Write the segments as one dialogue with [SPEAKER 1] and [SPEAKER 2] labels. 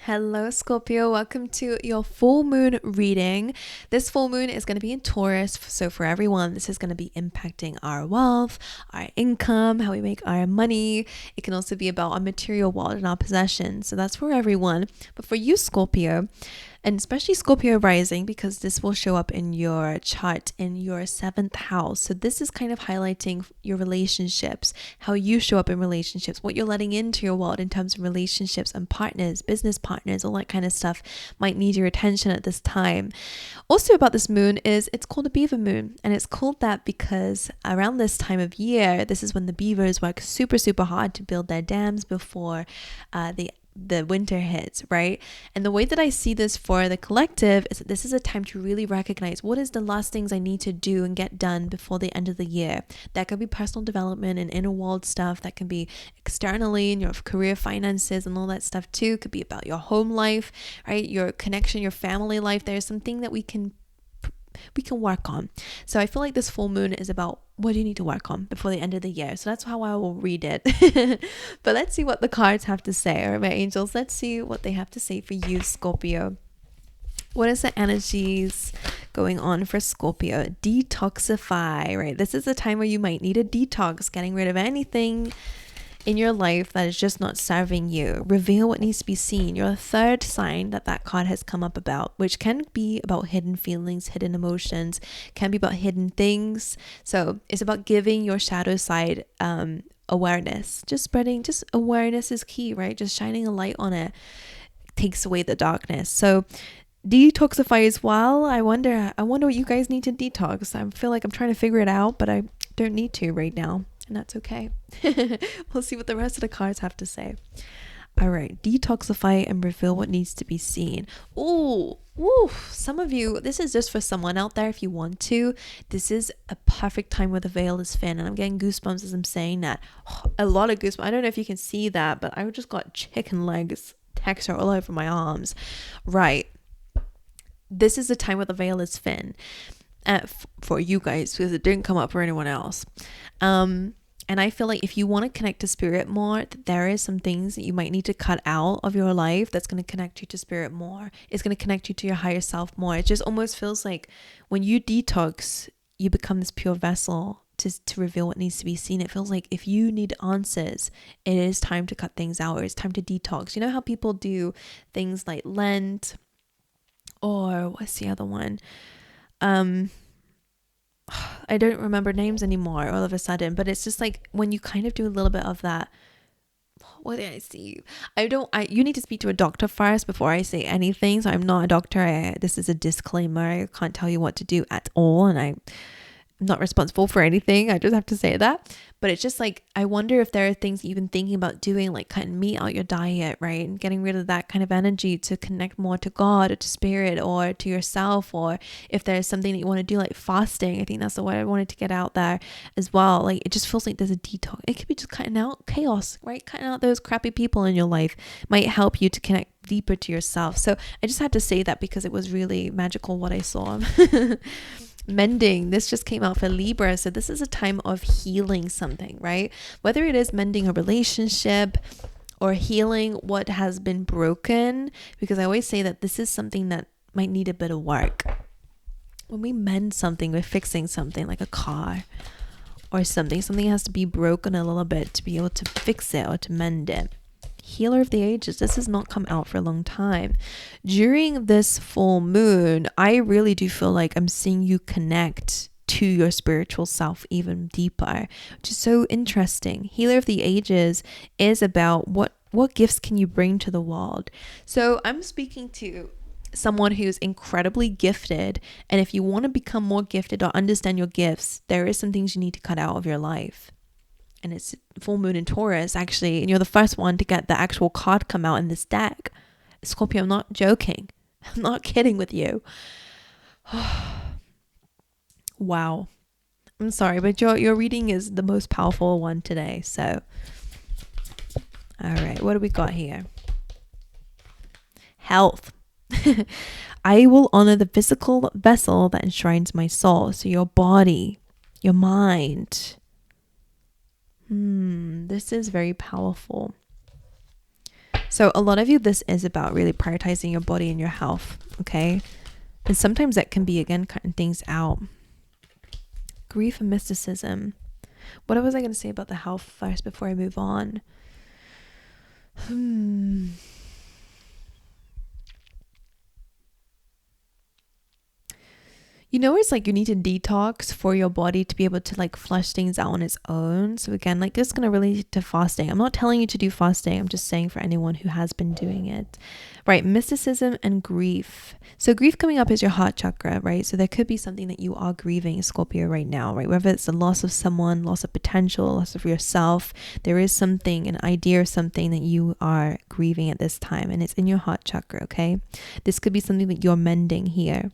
[SPEAKER 1] Hello, Scorpio. Welcome to your full moon reading. This full moon is going to be in Taurus. So for everyone, this is going to be impacting our wealth, our income, how we make our money. It can also be about our material world and our possessions. So that's for everyone. But for you, Scorpio, and especially Scorpio rising, because this will show up in your chart in your 7th house. So this is kind of highlighting your relationships, how you show up in relationships, what you're letting into your world in terms of relationships and partners, business partners, all that kind of stuff might need your attention at this time. Also about this moon is it's called a beaver moon, and it's called that because around this time of year, this is when the beavers work super hard to build their dams before the winter hits, right? And the way that I see this for the collective is that this is a time to really recognize what is the last things I need to do and get done before the end of the year. That could be personal development and inner world stuff. That can be externally in your career, finances, and all that stuff too. It could be about your home life, right? Your connection, your family life. There's something that we can work on. So I feel like this full moon is about what do you need to work on before the end of the year. So that's how I will read it. But let's see what the cards have to say. All right, my angels, let's see what they have to say for you, Scorpio. What is the energies going on for Scorpio? Detoxify, right? This is a time where you might need a detox, getting rid of anything in your life that is just not serving you. Reveal what needs to be seen. Your third sign that card has come up about, which can be about hidden feelings, hidden emotions, can be about hidden things. So it's about giving your shadow side awareness. Just awareness is key, right? Just shining a light on it takes away the darkness. So detoxify as well. I wonder what you guys need to detox. I feel like I'm trying to figure it out, but I don't need to right now. And that's okay. We'll see what the rest of the cards have to say. All right, detoxify and reveal what needs to be seen. Ooh, some of you, this is just for someone out there if you want to. This is a perfect time where the veil is thin, and I'm getting goosebumps as I'm saying that. A lot of goosebumps. I don't know if you can see that, but I just got chicken legs texture all over my arms. Right. This is the time where the veil is thin. For you guys, because it didn't come up for anyone else. And I feel like if you want to connect to spirit more, there is some things that you might need to cut out of your life that's going to connect you to spirit more. It's going to connect you to your higher self more. It just almost feels like when you detox, you become this pure vessel to reveal what needs to be seen. It feels like if you need answers, it is time to cut things out, or it's time to detox. You know how people do things like Lent, or what's the other one? I don't remember names anymore all of a sudden, but it's just like when you kind of do a little bit of that. What did I see? You need to speak to a doctor first before I say anything. So I'm not a doctor. This is a disclaimer. I can't tell you what to do at all. And I'm not responsible for anything. I just have to say that. But it's just like, I wonder if there are things that you've been thinking about doing, like cutting meat out your diet, right? And getting rid of that kind of energy to connect more to God or to spirit or to yourself. Or if there's something that you want to do, like fasting. I think that's the word I wanted to get out there as well. Like, it just feels like there's a detox. It could be just cutting out chaos, right? Cutting out those crappy people in your life might help you to connect deeper to yourself. So I just had to say that because it was really magical what I saw. Mending, this just came out for Libra. So this is a time of healing something, right? Whether it is mending a relationship or healing what has been broken, because I always say that this is something that might need a bit of work. When we mend something, we're fixing something like a car or something has to be broken a little bit to be able to fix it or to mend it. Healer of the ages, this has not come out for a long time. During this full moon, I really do feel like I'm seeing you connect to your spiritual self even deeper, which is so interesting. Healer of the ages is about what gifts can you bring to the world. So I'm speaking to someone who's incredibly gifted, and if you want to become more gifted or understand your gifts, there is some things you need to cut out of your life. And it's full moon in Taurus, actually, and you're the first one to get the actual card come out in this deck. Scorpio, I'm not joking. I'm not kidding with you. Wow. I'm sorry, but your reading is the most powerful one today. So, all right, what do we got here? Health. I will honor the physical vessel that enshrines my soul. So your body, your mind. This is very powerful. So a lot of you, this is about really prioritizing your body and your health, okay? And sometimes that can be, again, cutting things out. Grief and mysticism. What was I going to say about the health first before I move on? You know, it's like you need to detox for your body to be able to like flush things out on its own. So again, like this is going to relate to fasting. I'm not telling you to do fasting. I'm just saying for anyone who has been doing it. Right. Mysticism and grief. So grief coming up is your heart chakra, right? So there could be something that you are grieving, Scorpio, right now, right? Whether it's the loss of someone, loss of potential, loss of yourself, there is something, an idea or something that you are grieving at this time, and it's in your heart chakra, okay? This could be something that you're mending here.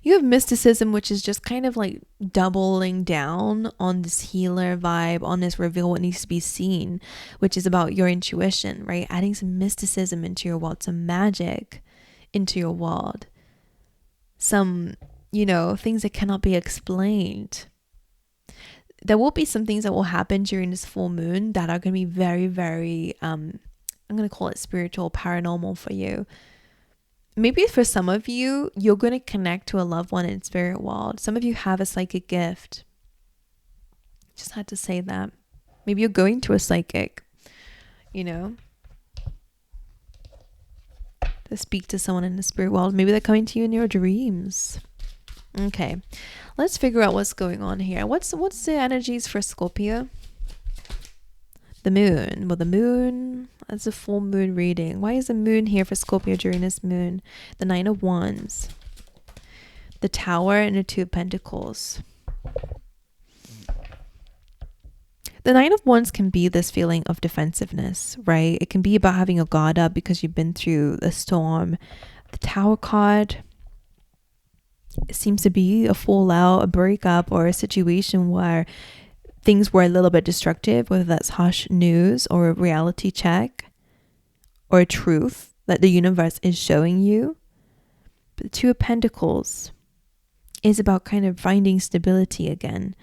[SPEAKER 1] You have mysticism, which is just kind of like doubling down on this healer vibe, on this reveal what needs to be seen, which is about your intuition, right? Adding some mysticism into your world, some magic into your world, some, you know, things that cannot be explained. There will be some things that will happen during this full moon that are going to be very, very, I'm going to call it spiritual, paranormal for you. Maybe for some of you, you're going to connect to a loved one in spirit world. Some of you have a psychic gift. Just had to say that. Maybe you're going to a psychic, you know, to speak to someone in the spirit world. Maybe they're coming to you in your dreams. Okay, let's figure out what's going on here. What's the energies for Scorpio? The moon. Well, the moon, that's a full moon reading. Why is the moon here for Scorpio during this moon? The Nine of Wands, the Tower, and the Two of Pentacles. The Nine of Wands can be this feeling of defensiveness, right? It can be about having your guard up because you've been through a storm. The Tower card, it seems to be a fallout, a breakup, or a situation where things were a little bit destructive, whether that's harsh news or a reality check or a truth that the universe is showing you. But the Two of Pentacles is about kind of finding stability again.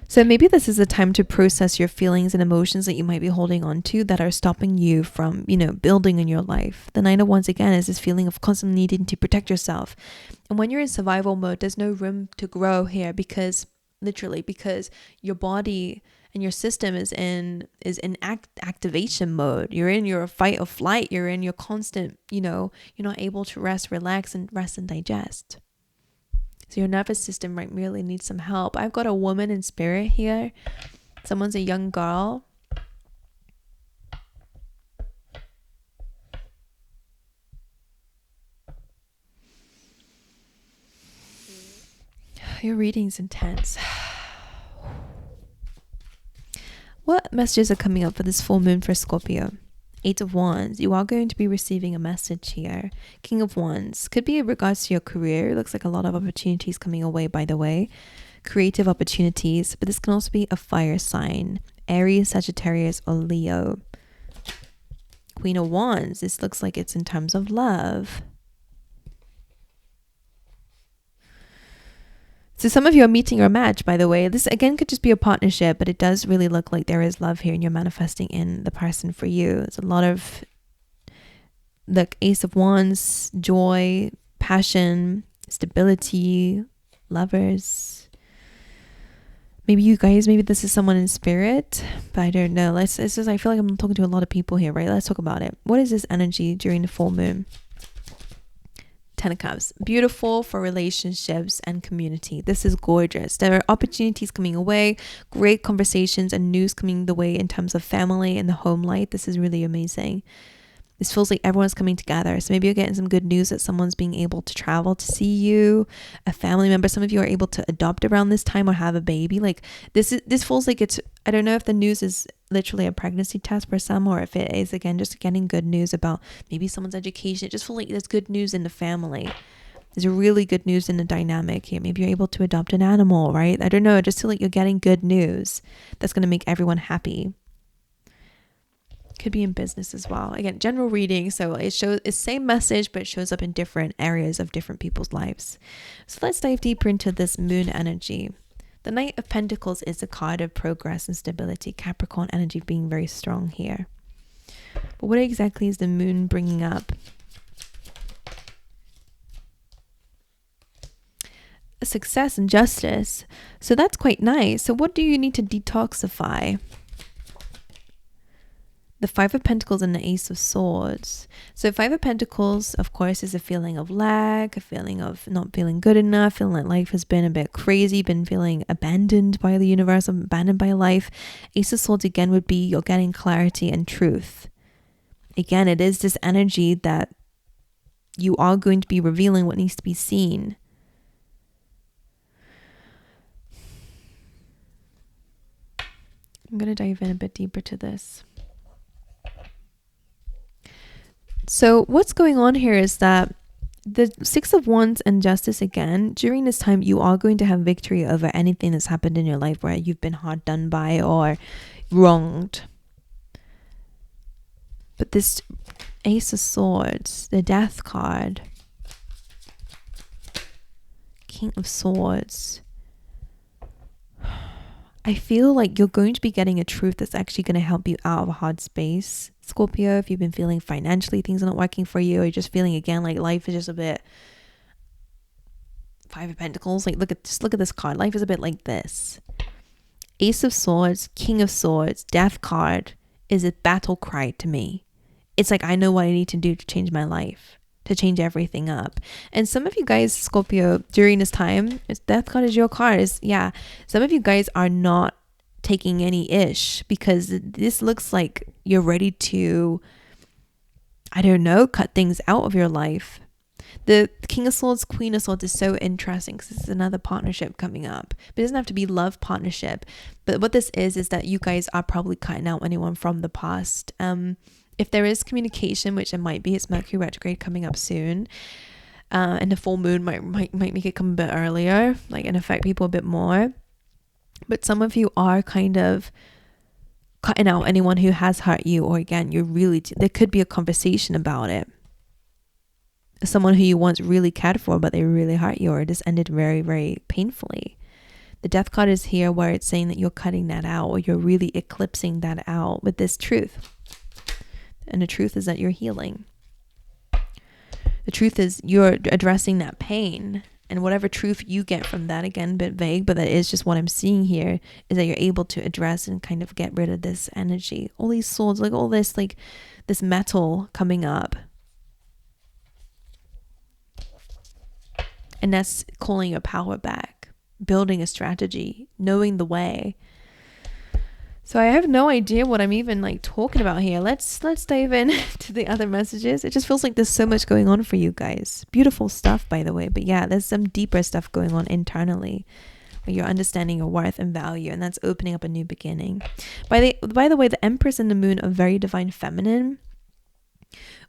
[SPEAKER 1] So maybe this is a time to process your feelings and emotions that you might be holding on to that are stopping you from, you know, building in your life. The Nine of Wands again is this feeling of constantly needing to protect yourself. And when you're in survival mode, there's no room to grow here because your body and your system is in activation mode. You're in your fight or flight. You're in your constant, you know, you're not able to rest, relax, and digest. So your nervous system might really need some help. I've got a woman in spirit here. Someone's a young girl. Your reading's intense. What messages are coming up for this full moon for Scorpio? Eight of Wands. You are going to be receiving a message here. King of Wands. Could be in regards to your career. It looks like a lot of opportunities coming away, by the way. Creative opportunities. But this can also be a fire sign. Aries, Sagittarius, or Leo. Queen of Wands. This looks like it's in terms of love. So some of you are meeting your match, by the way. This again could just be a partnership, but it does really look like there is love here and you're manifesting in the person for you. It's a lot of the Ace of Wands, joy, passion, stability, lovers. Maybe this is someone in spirit, but I don't know. I feel like I'm talking to a lot of people here, right? Let's talk about it. What is this energy during the full moon? Ten of Cups. Beautiful for relationships and community. This is gorgeous. There are opportunities coming away, great conversations and news coming the way in terms of family and the home life. This is really amazing. This feels like everyone's coming together. So maybe you're getting some good news that someone's being able to travel to see you, a family member. Some of you are able to adopt around this time or have a baby. Like this feels like it's, I don't know if the news is literally a pregnancy test for some, or if it is again just getting good news about maybe someone's education. It just feels like there's good news in the family. There's really good news in the dynamic here. Maybe you're able to adopt an animal, right? I don't know. I just feel like you're getting good news that's going to make everyone happy. Could be in business as well. Again, general reading, so it shows it's same message, but it shows up in different areas of different people's lives. So let's dive deeper into this moon energy. The Knight of Pentacles is a card of progress and stability. Capricorn energy being very strong here. But what exactly is the moon bringing up? Success and justice. So that's quite nice. So what do you need to detoxify? The Five of Pentacles and the Ace of Swords. So Five of Pentacles, of course, is a feeling of lack, a feeling of not feeling good enough, feeling like life has been a bit crazy, been feeling abandoned by the universe, abandoned by life. Ace of Swords, again, would be you're getting clarity and truth. Again, it is this energy that you are going to be revealing what needs to be seen. I'm going to dive in a bit deeper to this. So what's going on here is that the Six of Wands and Justice, again, during this time, you are going to have victory over anything that's happened in your life where you've been hard done by or wronged. But this Ace of Swords, the Death card, King of Swords, I feel like you're going to be getting a truth that's actually going to help you out of a hard space. Scorpio, if you've been feeling financially things are not working for you, or you're just feeling again like life is just a bit Five of Pentacles, like look at this card. Life is a bit like this. Ace of Swords, King of Swords, Death card is a battle cry to me. It's like I know what I need to do to change my life, to change everything up. And some of you guys, Scorpio, during this time, Death card is your card. Some of you guys are not taking any ish because this looks like you're ready to, I don't know, cut things out of your life. The King of Swords, Queen of Swords is so interesting because this is another partnership coming up. But it doesn't have to be love partnership. But what this is that you guys are probably cutting out anyone from the past. If there is communication, which it might be, it's Mercury retrograde coming up soon. And the full moon might make it come a bit earlier, like, and affect people a bit more. But some of you are kind of cutting out anyone who has hurt you, or again, there could be a conversation about it. Someone who you once really cared for, but they really hurt you, or just ended very, very painfully. The Death card is here where it's saying that you're cutting that out, or you're really eclipsing that out with this truth. And the truth is that you're healing. The truth is you're addressing that pain. And whatever truth you get from that, again, a bit vague, but that is just what I'm seeing here, is that you're able to address and kind of get rid of this energy. All these swords, like all this, like this metal coming up. And that's calling your power back, building a strategy, knowing the way. So I have no idea what I'm even like talking about here. Let's dive in to the other messages. It just feels like there's so much going on for you guys. Beautiful stuff, by the way. But yeah, there's some deeper stuff going on internally where you're understanding your worth and value, and that's opening up a new beginning. By the way, the Empress and the Moon are very divine feminine,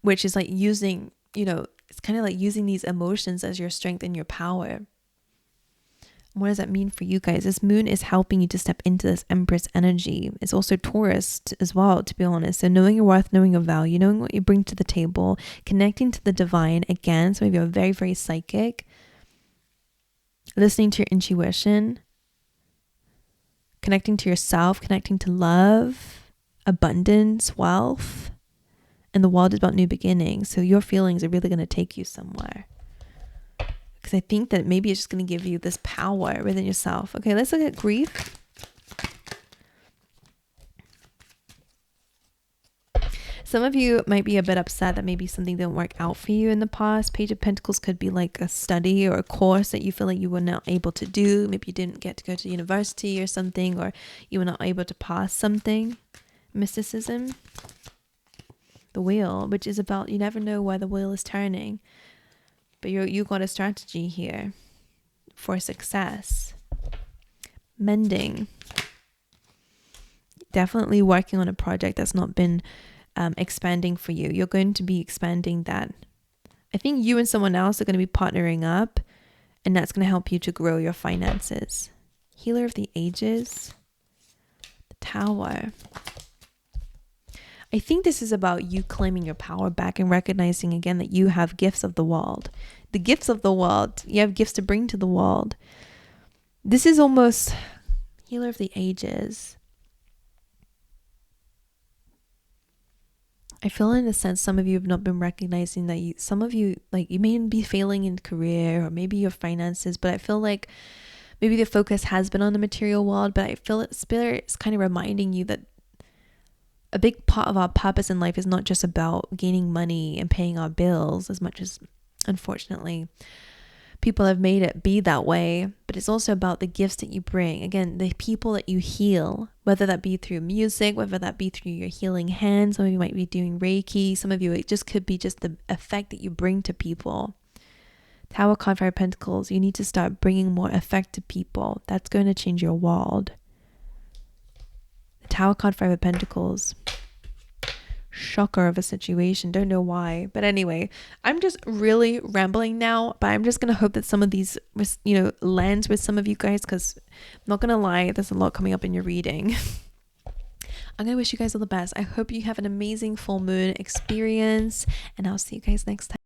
[SPEAKER 1] which is like using, it's kind of like using these emotions as your strength and your power. What does that mean for you guys? This moon is helping you to step into this Empress energy. It's also Taurus as well, to be honest. So knowing your worth, knowing your value, knowing what you bring to the table, connecting to the divine. Again, some of you are very, very psychic. Listening to your intuition. Connecting to yourself, connecting to love, abundance, wealth. And the world is about new beginnings. So your feelings are really going to take you somewhere. Because I think that maybe it's just going to give you this power within yourself. Okay, let's look at grief. Some of you might be a bit upset that maybe something didn't work out for you in the past. Page of Pentacles could be like a study or a course that you feel like you were not able to do. Maybe you didn't get to go to university or something, or you were not able to pass something. Mysticism. The wheel, which is about you never know where the wheel is turning. But you got a strategy here for success. Mending. Definitely working on a project that's not been expanding for you. You're going to be expanding that. I think you and someone else are going to be partnering up, and that's going to help you to grow your finances. Healer of the Ages. The Tower. I think this is about you claiming your power back and recognizing again that you have gifts of the world. The gifts of the world. You have gifts to bring to the world. This is almost Healer of the Ages. I feel in a sense some of you have not been recognizing that some of you, like, you may be failing in career or maybe your finances, but I feel like maybe the focus has been on the material world, but I feel that Spirit is kind of reminding you that a big part of our purpose in life is not just about gaining money and paying our bills, as much as, unfortunately, people have made it be that way, but it's also about the gifts that you bring. Again, the people that you heal, whether that be through music, whether that be through your healing hands. Some of you might be doing Reiki. Some of you, it just could be just the effect that you bring to people. Tower card, 5 of Pentacles. You need to start bringing more effect to people. That's going to change your world. The Tower card, 5 of Pentacles. Shocker of a situation. Don't know why, but anyway, I'm just really rambling now, but I'm just gonna hope that some of these, you know, lands with some of you guys, because I'm not gonna lie, there's a lot coming up in your reading. I'm gonna wish you guys all the best. I hope you have an amazing full moon experience, and I'll see you guys next time.